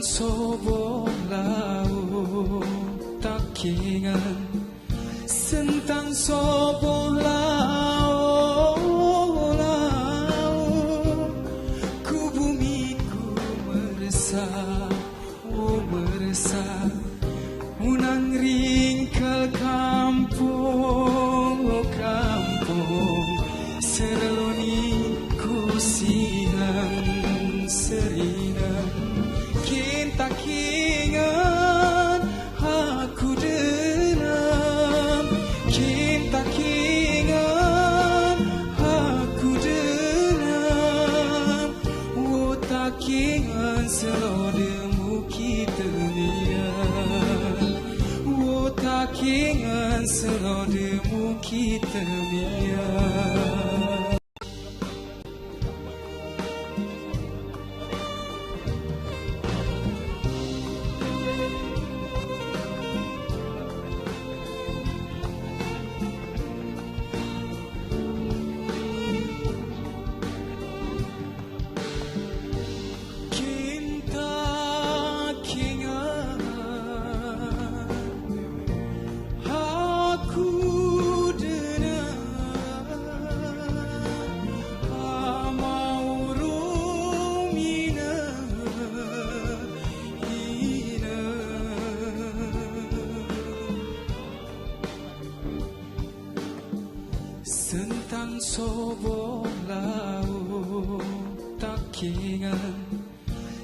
sobo lau tak ingat sentang sobo lau ku bumiku meresah meresah unang ringkal kampung seroni ku silang serinang kinta kingan aku denam kinta kingan aku denam tak kingan selodemu kita niat tak kingan selodemu kita niat. Sentang sobo lau tak ingat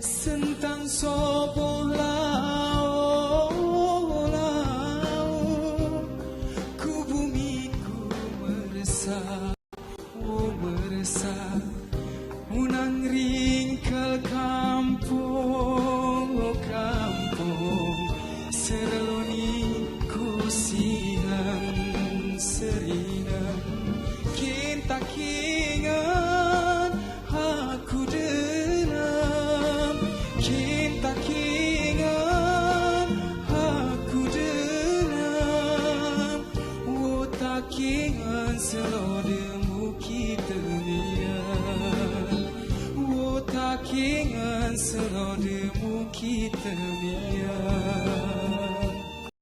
sentang sobo lau ku bumiku meresah meresah unang ringkal kampung seroni ku silang serinang kinta kingan aku denam kinta kingan aku denam tak kingan selodemu kita niat tak kingan selodemu kita niat.